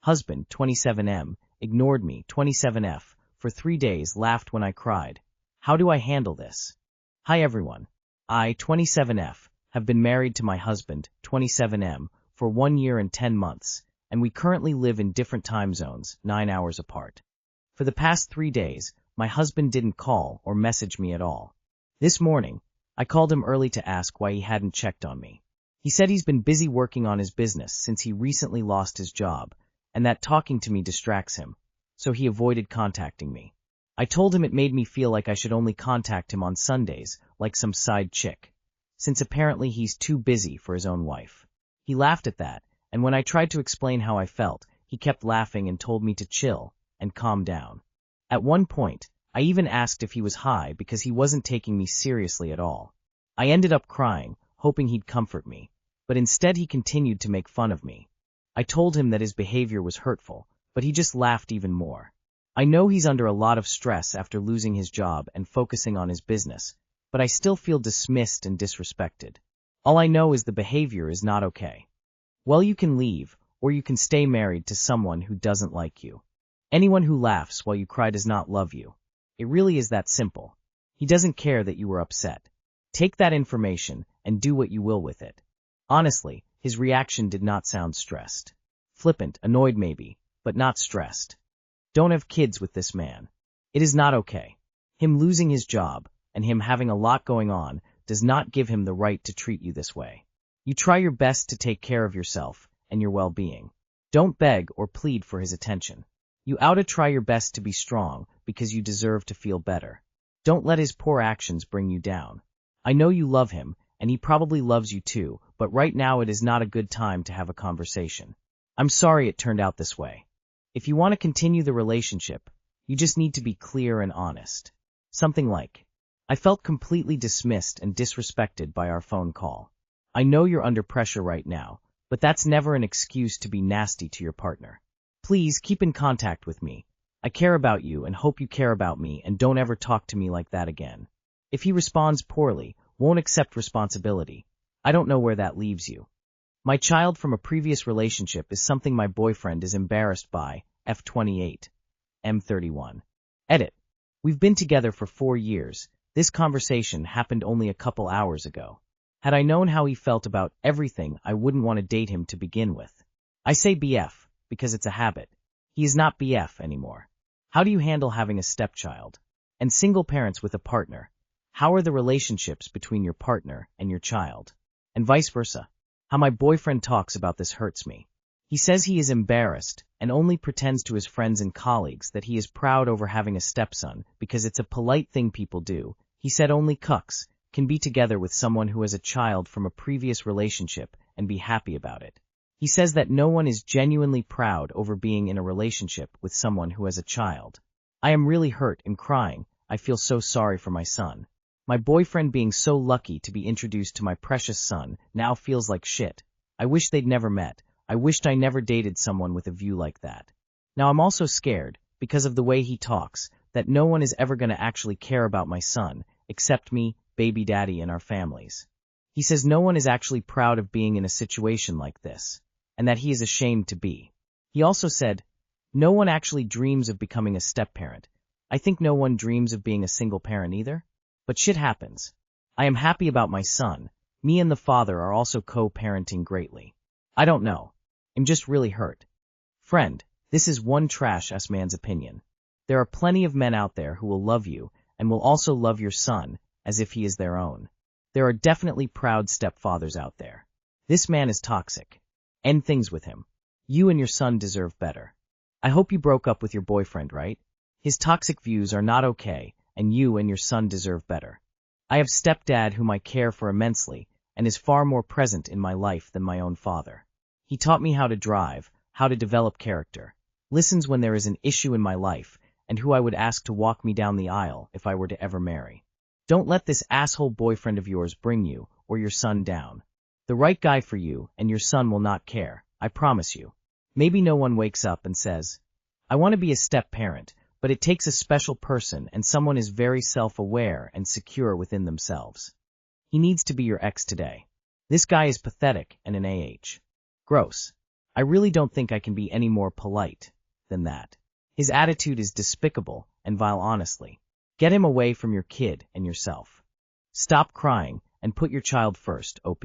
Husband, 27M, ignored me, 27F, for 3 days, laughed when I cried. How do I handle this? Hi everyone. I, 27F, have been married to my husband, 27M, for 1 year and 10 months, and we currently live in different time zones, 9 hours apart. For the past 3 days, my husband didn't call or message me at all. This morning, I called him early to ask why he hadn't checked on me. He said he's been busy working on his business since he recently lost his job, and that talking to me distracts him, so he avoided contacting me. I told him it made me feel like I should only contact him on Sundays, like some side chick, since apparently he's too busy for his own wife. He laughed at that, and when I tried to explain how I felt, he kept laughing and told me to chill and calm down. At one point, I even asked if he was high because he wasn't taking me seriously at all. I ended up crying, hoping he'd comfort me, but instead he continued to make fun of me. I told him that his behavior was hurtful, but he just laughed even more. I know he's under a lot of stress after losing his job and focusing on his business, but I still feel dismissed and disrespected. All I know is the behavior is not okay. Well, you can leave, or you can stay married to someone who doesn't like you. Anyone who laughs while you cry does not love you. It really is that simple. He doesn't care that you were upset. Take that information and do what you will with it. Honestly, his reaction did not sound stressed. Flippant, annoyed maybe, but not stressed. Don't have kids with this man. It is not okay. Him losing his job and him having a lot going on does not give him the right to treat you this way. You try your best to take care of yourself and your well-being. Don't beg or plead for his attention. You ought to try your best to be strong because you deserve to feel better. Don't let his poor actions bring you down. I know you love him, and he probably loves you too, but right now it is not a good time to have a conversation. I'm sorry it turned out this way. If you want to continue the relationship, you just need to be clear and honest. Something like, I felt completely dismissed and disrespected by our phone call. I know you're under pressure right now, but that's never an excuse to be nasty to your partner. Please keep in contact with me. I care about you and hope you care about me, and don't ever talk to me like that again. If he responds poorly, won't accept responsibility, I don't know where that leaves you. My child from a previous relationship is something my boyfriend is embarrassed by, F28, M31. Edit. We've been together for 4 years. This conversation happened only a couple hours ago. Had I known how he felt about everything, I wouldn't want to date him to begin with. I say BF because it's a habit. He is not BF anymore. How do you handle having a stepchild? And single parents with a partner? How are the relationships between your partner and your child? And vice versa. How my boyfriend talks about this hurts me. He says he is embarrassed and only pretends to his friends and colleagues that he is proud over having a stepson because it's a polite thing people do. He said only cucks can be together with someone who has a child from a previous relationship and be happy about it. He says that no one is genuinely proud over being in a relationship with someone who has a child. I am really hurt and crying. I feel so sorry for my son. My boyfriend being so lucky to be introduced to my precious son now feels like shit. I wish they'd never met. I wished I never dated someone with a view like that. Now I'm also scared, because of the way he talks, that no one is ever going to actually care about my son, except me, baby daddy, and our families. He says no one is actually proud of being in a situation like this, and that he is ashamed to be. He also said, no one actually dreams of becoming a step-parent. I think no one dreams of being a single parent either. But shit happens. I am happy about my son. Me and the father are also co-parenting greatly. I don't know. I'm just really hurt. Friend, this is one trash-ass man's opinion. There are plenty of men out there who will love you and will also love your son as if he is their own. There are definitely proud stepfathers out there. This man is toxic. End things with him. You and your son deserve better. I hope you broke up with your boyfriend, right? His toxic views are not okay, and you and your son deserve better. I have stepdad whom I care for immensely and is far more present in my life than my own father. He taught me how to drive, how to develop character, listens when there is an issue in my life, and who I would ask to walk me down the aisle if I were to ever marry. Don't let this asshole boyfriend of yours bring you or your son down. The right guy for you and your son will not care, I promise you. Maybe no one wakes up and says, I want to be a step-parent, but it takes a special person and someone is very self-aware and secure within themselves. He needs to be your ex today. This guy is pathetic and an AH. Gross. I really don't think I can be any more polite than that. His attitude is despicable and vile, honestly. Get him away from your kid and yourself. Stop crying and put your child first, OP.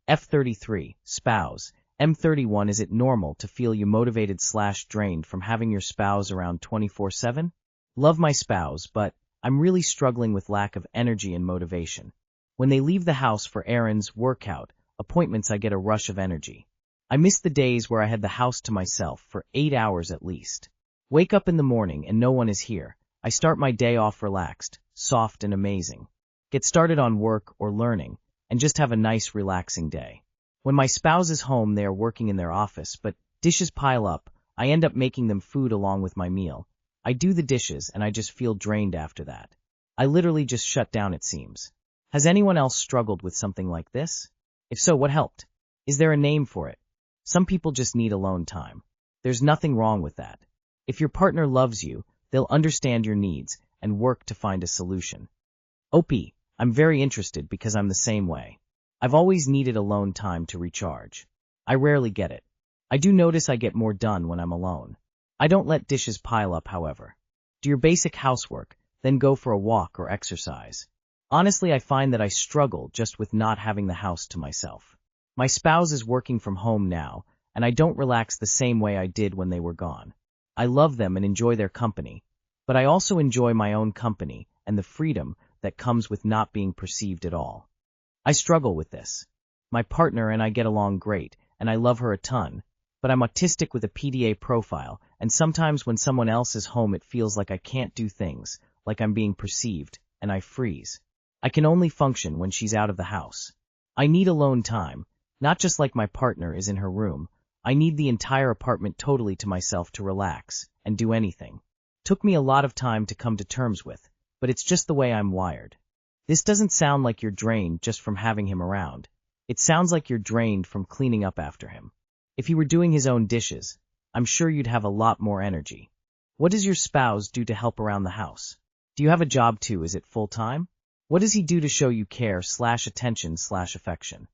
F33, spouse. M31. Is it normal to feel you motivated/drained from having your spouse around 24/7? Love my spouse, but I'm really struggling with lack of energy and motivation. When they leave the house for errands, workout, appointments, I get a rush of energy. I miss the days where I had the house to myself for 8 hours at least. Wake up in the morning and no one is here. I start my day off relaxed, soft and amazing. Get started on work or learning, and just have a nice relaxing day. When my spouse is home, they are working in their office, but dishes pile up. I end up making them food along with my meal. I do the dishes and I just feel drained after that. I literally just shut down, it seems. Has anyone else struggled with something like this? If so, what helped? Is there a name for it? Some people just need alone time. There's nothing wrong with that. If your partner loves you, they'll understand your needs and work to find a solution. OP, I'm very interested because I'm the same way. I've always needed alone time to recharge. I rarely get it. I do notice I get more done when I'm alone. I don't let dishes pile up, however. Do your basic housework, then go for a walk or exercise. Honestly, I find that I struggle just with not having the house to myself. My spouse is working from home now, and I don't relax the same way I did when they were gone. I love them and enjoy their company, but I also enjoy my own company and the freedom that comes with not being perceived at all. I struggle with this. My partner and I get along great, and I love her a ton, but I'm autistic with a PDA profile, and sometimes when someone else is home it feels like I can't do things, like I'm being perceived, and I freeze. I can only function when she's out of the house. I need alone time, not just like my partner is in her room. I need the entire apartment totally to myself to relax and do anything. Took me a lot of time to come to terms with, but it's just the way I'm wired. This doesn't sound like you're drained just from having him around. It sounds like you're drained from cleaning up after him. If he were doing his own dishes, I'm sure you'd have a lot more energy. What does your spouse do to help around the house? Do you have a job too? Is it full-time? What does he do to show you care/attention/affection?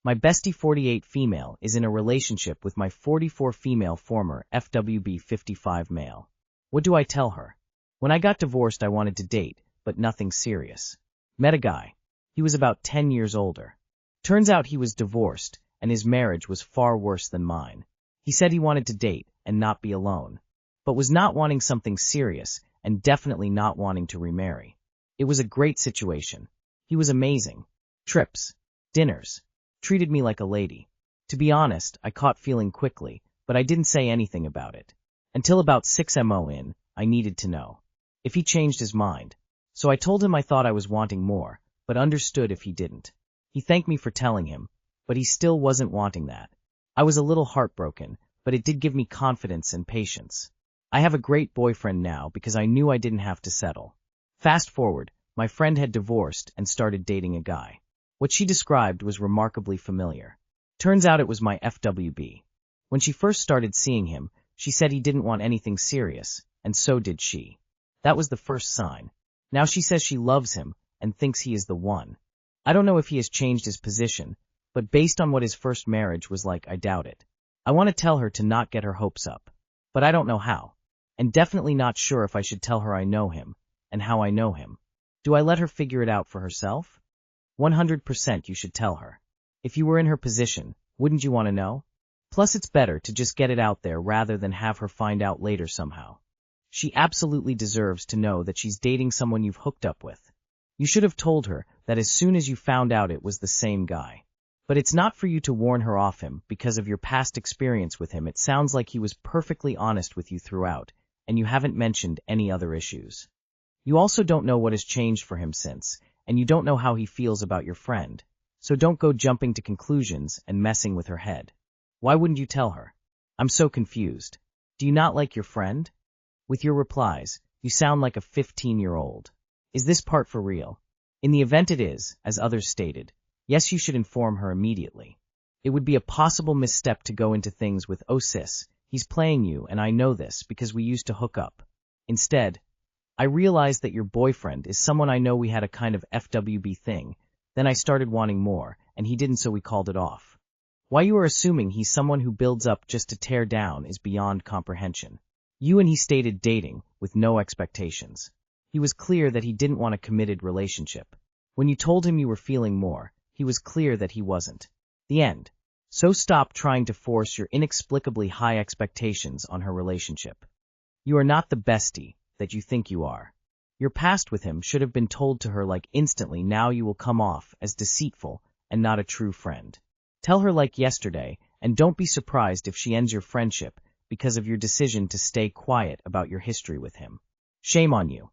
My bestie 48 female is in a relationship with my 44 female former FWB 55 male. What do I tell her? When I got divorced, I wanted to date, but nothing serious. Met a guy. He was about 10 years older. Turns out he was divorced, and his marriage was far worse than mine. He said he wanted to date and not be alone, but was not wanting something serious and definitely not wanting to remarry. It was a great situation. He was amazing. Trips, dinners, treated me like a lady. To be honest, I caught feeling quickly, but I didn't say anything about it. Until about 6 months in, I needed to know if he changed his mind. So I told him I thought I was wanting more, but understood if he didn't. He thanked me for telling him, but he still wasn't wanting that. I was a little heartbroken, but it did give me confidence and patience. I have a great boyfriend now because I knew I didn't have to settle. Fast forward, my friend had divorced and started dating a guy. What she described was remarkably familiar. Turns out it was my FWB. When she first started seeing him, she said he didn't want anything serious, and so did she. That was the first sign. Now she says she loves him and thinks he is the one. I don't know if he has changed his position, but based on what his first marriage was like, I doubt it. I want to tell her to not get her hopes up, but I don't know how, and definitely not sure if I should tell her I know him, and how I know him. Do I let her figure it out for herself? 100% you should tell her. If you were in her position, wouldn't you want to know? Plus it's better to just get it out there rather than have her find out later somehow. She absolutely deserves to know that she's dating someone you've hooked up with. You should have told her that as soon as you found out it was the same guy. But it's not for you to warn her off him because of your past experience with him. It sounds like he was perfectly honest with you throughout, and you haven't mentioned any other issues. You also don't know what has changed for him since, and you don't know how he feels about your friend, so don't go jumping to conclusions and messing with her head. Why wouldn't you tell her? I'm so confused. Do you not like your friend? With your replies, you sound like a 15-year-old. Is this part for real? In the event it is, as others stated, yes, you should inform her immediately. It would be a possible misstep to go into things with, "Oh sis, he's playing you and I know this because we used to hook up." Instead, "I realized that your boyfriend is someone I know, we had a kind of FWB thing, then I started wanting more, and he didn't, so we called it off." Why you are assuming he's someone who builds up just to tear down is beyond comprehension. You and he stated dating, with no expectations. He was clear that he didn't want a committed relationship. When you told him you were feeling more, he was clear that he wasn't. The end. So stop trying to force your inexplicably high expectations on her relationship. You are not the bestie that you think you are. Your past with him should have been told to her like instantly. Now you will come off as deceitful and not a true friend. Tell her like yesterday, and don't be surprised if she ends your friendship because of your decision to stay quiet about your history with him. Shame on you.